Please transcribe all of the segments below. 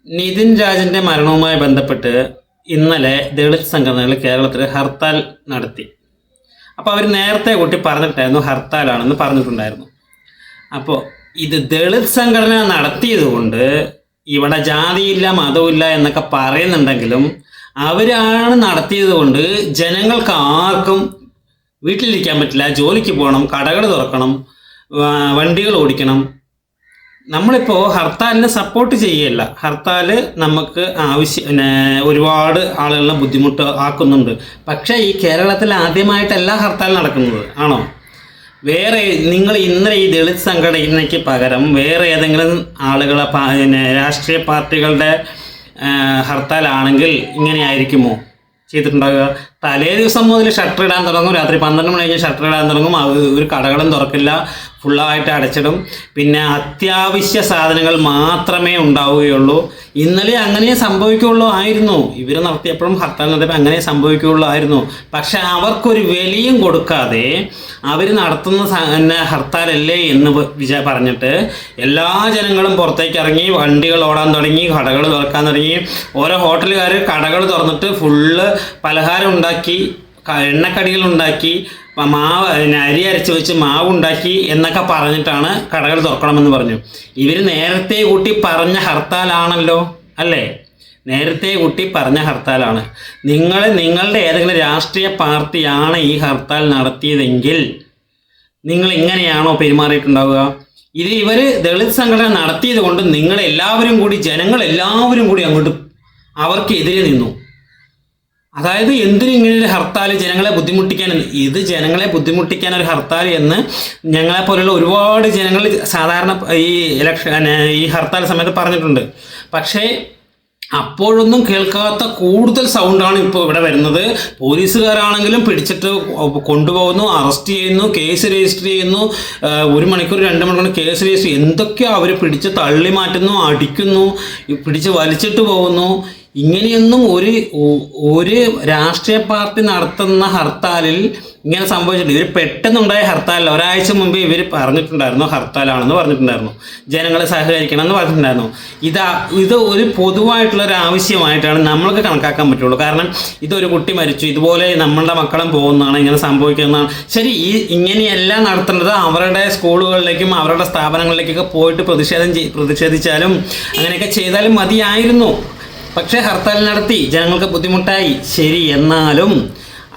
നിതിൻ രാജിൻ്റെ മരണവുമായി ബന്ധപ്പെട്ട് ഇന്നലെ ദളിത് സംഘടനകൾ കേരളത്തിൽ ഹർത്താൽ നടത്തി. അപ്പോൾ അവർ നേരത്തെ കൂട്ടി പറഞ്ഞിട്ടായിരുന്നു ഹർത്താലാണെന്ന് പറഞ്ഞിട്ടുണ്ടായിരുന്നു. അപ്പോൾ ഇത് ദളിത് സംഘടന നടത്തിയത് കൊണ്ട് ഇവിടെ ജാതിയില്ല മതമില്ല എന്നൊക്കെ പറയുന്നുണ്ടെങ്കിലും അവരാണ് നടത്തിയത് കൊണ്ട് ജനങ്ങൾക്ക് ആർക്കും വീട്ടിലിരിക്കാൻ പറ്റില്ല, ജോലിക്ക് പോകണം, കടകൾ തുറക്കണം, വണ്ടികൾ ഓടിക്കണം. നമ്മളിപ്പോൾ ഹർത്താലിനെ സപ്പോർട്ട് ചെയ്യുകയല്ല. ഹർത്താൽ നമുക്ക് ഒരുപാട് ആളുകളെ ബുദ്ധിമുട്ട് ആക്കുന്നുണ്ട്. പക്ഷേ ഈ കേരളത്തിൽ ആദ്യമായിട്ടല്ല ഹർത്താൽ നടക്കുന്നത്, ആണോ? വേറെ നിങ്ങൾ ഇന്നലെ ഈ ദളിത് സംഘടനയ്ക്ക് പകരം വേറെ ഏതെങ്കിലും ആളുകളെ രാഷ്ട്രീയ പാർട്ടികളുടെ ഹർത്താലാണെങ്കിൽ ഇങ്ങനെയായിരിക്കുമോ ചെയ്തിട്ടുണ്ടാവുക? തലേ ദിവസം മുതൽ ഷട്ടർ ഇടാൻ തുടങ്ങും, രാത്രി 12 മണി കഴിഞ്ഞ് ഷട്ടർ ഇടാൻ തുടങ്ങും, ഒരു കടകളും തുറക്കില്ല, ഫുള്ളായിട്ട് അടച്ചിടും. പിന്നെ അത്യാവശ്യ സാധനങ്ങൾ മാത്രമേ ഉണ്ടാവുകയുള്ളൂ. ഇന്നലെ അങ്ങനെ സംഭവിക്കുകയുള്ളൂ ആയിരുന്നു. ഇവർ നടത്തിയപ്പോഴും ഹർത്താൽ നടത്തിയപ്പോൾ അങ്ങനെ സംഭവിക്കുകയുള്ളൂ ആയിരുന്നു. പക്ഷെ അവർക്കൊരു വിലയും കൊടുക്കാതെ അവർ നടത്തുന്ന ഹർത്താലല്ലേ എന്ന് പറഞ്ഞിട്ട് എല്ലാ ജനങ്ങളും പുറത്തേക്ക് ഇറങ്ങി, വണ്ടികൾ ഓടാൻ തുടങ്ങി, കടകൾ തുറക്കാൻ തുടങ്ങി. ഓരോ ഹോട്ടലുകാർ കടകൾ തുറന്നിട്ട് ഫുള്ള് പലഹാരം ഉണ്ടാക്കി, എണ്ണക്കടികൾ ഉണ്ടാക്കി, അരി അരച്ച് വെച്ച് മാവുണ്ടാക്കി എന്നൊക്കെ പറഞ്ഞിട്ടാണ് കടകൾ തുറക്കണമെന്ന് പറഞ്ഞു. ഇവർ നേരത്തെ കൂട്ടി പറഞ്ഞ ഹർത്താലാണല്ലോ, അല്ലേ? നേരത്തെ കൂട്ടി പറഞ്ഞ ഹർത്താലാണ്. നിങ്ങളുടെ ഏതെങ്കിലും രാഷ്ട്രീയ പാർട്ടിയാണ് ഈ ഹർത്താൽ നടത്തിയതെങ്കിൽ നിങ്ങൾ ഇങ്ങനെയാണോ പെരുമാറിയിട്ടുണ്ടാവുക? ഇവർ ദളിത് സംഘടന നടത്തിയത് കൊണ്ട് ജനങ്ങളെല്ലാവരും കൂടി അങ്ങോട്ട് അവർക്കെതിരെ നിന്നു. അതായത് എന്തിനും ഇങ്ങനെ ഒരു ഹർത്താൽ ജനങ്ങളെ ബുദ്ധിമുട്ടിക്കാൻ, ഇത് ജനങ്ങളെ ബുദ്ധിമുട്ടിക്കാൻ ഒരു ഹർത്താൽ എന്ന് ഞങ്ങളെപ്പോലുള്ള ഒരുപാട് ജനങ്ങൾ സാധാരണ ഈ ഹർത്താൽ സമയത്ത് പറഞ്ഞിട്ടുണ്ട്. പക്ഷേ അപ്പോഴൊന്നും കേൾക്കാത്ത കൂടുതൽ സൗണ്ടാണ് ഇപ്പോൾ ഇവിടെ വരുന്നത്. പോലീസുകാരാണെങ്കിലും പിടിച്ചിട്ട് കൊണ്ടുപോകുന്നു, അറസ്റ്റ് ചെയ്യുന്നു, കേസ് രജിസ്റ്റർ ചെയ്യുന്നു, 1 മണിക്കൂർ 2 മണിക്കൂർ കേസ് രജിസ്റ്റർ, എന്തൊക്കെയാണ് അവർ പിടിച്ച് തള്ളി മാറ്റുന്നു, അടിക്കുന്നു, പിടിച്ച് വലിച്ചിട്ട് പോകുന്നു. ഇങ്ങനെയൊന്നും ഒരു രാഷ്ട്രീയ പാർട്ടി നടത്തുന്ന ഹർത്താലിൽ ഇങ്ങനെ സംഭവിച്ചിട്ടുണ്ട്. ഇവർ പെട്ടെന്നുണ്ടായ ഹർത്താലിൽ ഒരാഴ്ച മുമ്പ് ഇവർ പറഞ്ഞിട്ടുണ്ടായിരുന്നു ഹർത്താലാണെന്ന് പറഞ്ഞിട്ടുണ്ടായിരുന്നു, ജനങ്ങൾ സഹകരിക്കണം എന്ന് പറഞ്ഞിട്ടുണ്ടായിരുന്നു. ഇത് ഒരു പൊതുവായിട്ടുള്ളൊരു ആവശ്യമായിട്ടാണ് നമ്മൾക്ക് കണക്കാക്കാൻ പറ്റുള്ളൂ. കാരണം ഇതൊരു കുട്ടി മരിച്ചു, ഇതുപോലെ നമ്മളുടെ മക്കളും പോകുന്നതാണ്, ഇങ്ങനെ സംഭവിക്കുന്നതാണ്. ശരി, ഇങ്ങനെയെല്ലാം നടത്തേണ്ടത് അവരുടെ സ്കൂളുകളിലേക്കും അവരുടെ സ്ഥാപനങ്ങളിലേക്കൊക്കെ പോയിട്ട് പ്രതിഷേധിച്ചാലും അങ്ങനെയൊക്കെ ചെയ്താലും മതിയായിരുന്നു. പക്ഷേ ഹർത്താൽ നടത്തി, ജനങ്ങൾക്ക് ബുദ്ധിമുട്ടായി. ശരി, എന്നാലും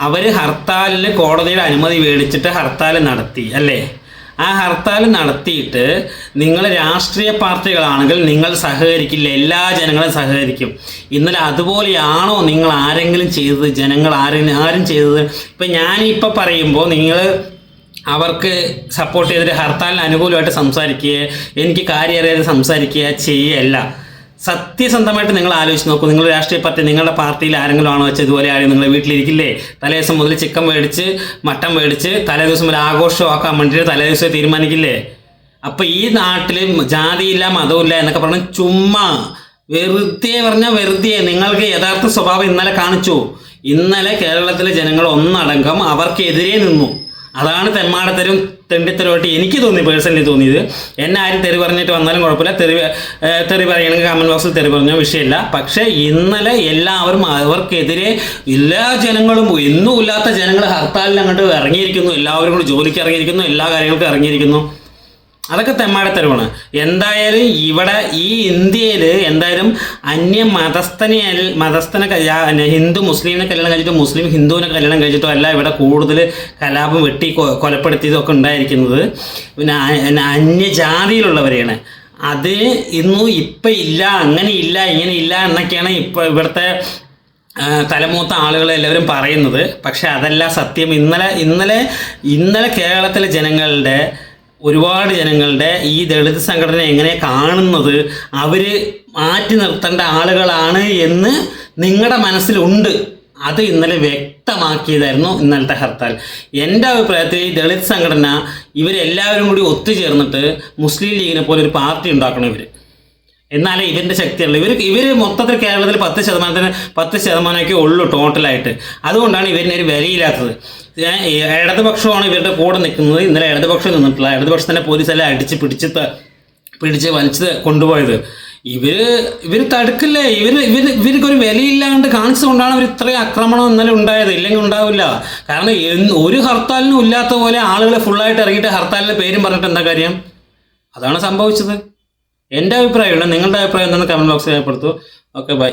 അവർ ഹർത്താലിന് കോടതിയുടെ അനുമതി മേടിച്ചിട്ട് ഹർത്താൽ നടത്തി, അല്ലേ? ആ ഹർത്താൽ നടത്തിയിട്ട് നിങ്ങൾ രാഷ്ട്രീയ പാർട്ടികളാണെങ്കിൽ നിങ്ങൾ സഹകരിക്കില്ല, എല്ലാ ജനങ്ങളും സഹകരിക്കും. ഇന്നലെ അതുപോലെയാണോ നിങ്ങൾ ആരെങ്കിലും ചെയ്തത്? ജനങ്ങൾ ആരും ചെയ്തത്? ഇപ്പം ഞാനിപ്പോൾ പറയുമ്പോൾ നിങ്ങൾ അവർക്ക് സപ്പോർട്ട് ചെയ്തിട്ട് ഹർത്താലിന് അനുകൂലമായിട്ട് സംസാരിക്കുക, എനിക്ക് കാര്യം അറിയാതെ സംസാരിക്കുക ചെയ്യല്ല. സത്യസന്ധമായിട്ട് നിങ്ങൾ ആലോചിച്ച് നോക്കൂ. നിങ്ങൾ രാഷ്ട്രീയ പാർട്ടി, നിങ്ങളുടെ പാർട്ടിയിൽ ആരെങ്കിലും ആണോ വെച്ചാൽ ഇതുപോലെ ആരും നിങ്ങൾ വീട്ടിലിരിക്കില്ലേ? തലേദിവസം മുതൽ ചിക്കൻ മേടിച്ച് മട്ടൻ മേടിച്ച് തലേദിവസം ഒരു ആഘോഷമാക്കാൻ വേണ്ടിയിട്ട് തലേദിവസം തീരുമാനിക്കില്ലേ? അപ്പോൾ ഈ നാട്ടിൽ ജാതിയില്ല മതമില്ല എന്നൊക്കെ പറഞ്ഞാൽ ചുമ്മാ വെറുതെ പറഞ്ഞാൽ വെറുതെ. നിങ്ങൾക്ക് യഥാർത്ഥ സ്വഭാവം ഇന്നലെ കാണിച്ചു. ഇന്നലെ കേരളത്തിലെ ജനങ്ങൾ ഒന്നടങ്കം അവർക്കെതിരെ നിന്നു. അതാണ് തെമ്മാടത്തരും തെണ്ടിത്തരമായിട്ട് എനിക്ക് പേഴ്സണലി തോന്നിയത്. എന്നെ ആരും തെറി പറഞ്ഞിട്ട് വന്നാലും കുഴപ്പമില്ല, തെറി പറയണമെങ്കിൽ കമൻറ്റ് ബോക്സിൽ തെറി പറഞ്ഞ വിഷയമില്ല. പക്ഷേ ഇന്നലെ എല്ലാവരും അവർക്കെതിരെ, എല്ലാ ജനങ്ങളും, എന്നും ഇല്ലാത്ത ജനങ്ങൾ ഹർത്താലിൽ അങ്ങോട്ട് ഇറങ്ങിയിരിക്കുന്നു. എല്ലാവരും കൂടി ജോലിക്ക് ഇറങ്ങിയിരിക്കുന്നു, എല്ലാ കാര്യങ്ങൾക്കും ഇറങ്ങിയിരിക്കുന്നു. അതൊക്കെ തെമ്മാടത്തരമാണ്. എന്തായാലും ഇവിടെ ഈ ഇന്ത്യയിൽ എന്തായാലും മതസ്ഥനെ ഹിന്ദു മുസ്ലിമിനെ കല്യാണം കഴിച്ചിട്ടോ മുസ്ലിം ഹിന്ദുവിനെ കല്യാണം കഴിച്ചിട്ടോ അല്ല ഇവിടെ കൂടുതൽ കലാപം വെട്ടി കൊലപ്പെടുത്തിയതൊക്കെ ഉണ്ടായിരിക്കുന്നത്. പിന്നെ അന്യജാതിയിലുള്ളവരെയാണ്. അത് ഇപ്പം ഇല്ല, അങ്ങനെ ഇല്ല, ഇങ്ങനെ ഇല്ല എന്നൊക്കെയാണ് ഇപ്പോൾ ഇവിടുത്തെ തലമൂത്ത ആളുകൾ എല്ലാവരും പറയുന്നത്. പക്ഷെ അതല്ല സത്യം. ഇന്നലെ കേരളത്തിലെ ഒരുപാട് ജനങ്ങളുടെ ഈ ദളിത് സംഘടന എങ്ങനെ കാണുന്നത്, അവർ മാറ്റി നിർത്തേണ്ട ആളുകളാണ് എന്ന് നിങ്ങളുടെ മനസ്സിലുണ്ട്. അത് ഇന്നലെ വ്യക്തമാക്കിയതായിരുന്നു ഇന്നലത്തെ ഹർത്താൽ. എൻ്റെ അഭിപ്രായത്തിൽ ഈ ദളിത് സംഘടന ഇവരെല്ലാവരും കൂടി ഒത്തുചേർന്നിട്ട് മുസ്ലിം ലീഗിനെ പോലെ ഒരു പാർട്ടി ഉണ്ടാക്കണം ഇവർ. എന്നാലേ ഇതിൻ്റെ ശക്തിയുള്ളൂ. ഇവർ മൊത്തത്തിൽ കേരളത്തിൽ 10% ഉള്ളൂ ടോട്ടലായിട്ട്. അതുകൊണ്ടാണ് ഇവരിനൊരു വിലയില്ലാത്തത്. ഇടതുപക്ഷമാണ് ഇവരുടെ കൂടെ നിൽക്കുന്നത്. ഇന്നലെ ഇടതുപക്ഷം നിന്നിട്ടില്ല. ഇടതുപക്ഷത്തിൻ്റെ പോലീസെല്ലാം അടിച്ച് പിടിച്ച് വലിച്ച് കൊണ്ടുപോയത്. ഇവര് തടുക്കില്ലേ? ഇവർക്ക് ഒരു വിലയില്ലാണ്ട് കാണിച്ചുകൊണ്ടാണ് അവർ ഇത്രയും ആക്രമണം ഇന്നലെ ഉണ്ടായത്. ഇല്ലെങ്കിൽ ഉണ്ടാവില്ല. കാരണം ഒരു ഹർത്താലിനും ഇല്ലാത്ത പോലെ ആളുകൾ ഫുള്ളായിട്ട് ഇറങ്ങിയിട്ട് ഹർത്താലിന്റെ പേരും പറഞ്ഞിട്ട് എന്താ കാര്യം? അതാണ് സംഭവിച്ചത്. എൻ്റെ അഭിപ്രായമില്ല. നിങ്ങളുടെ അഭിപ്രായം എന്താണെന്ന് കമന്റ് ബോക്സിൽ രേഖപ്പെടുത്തൂ. Okay, by.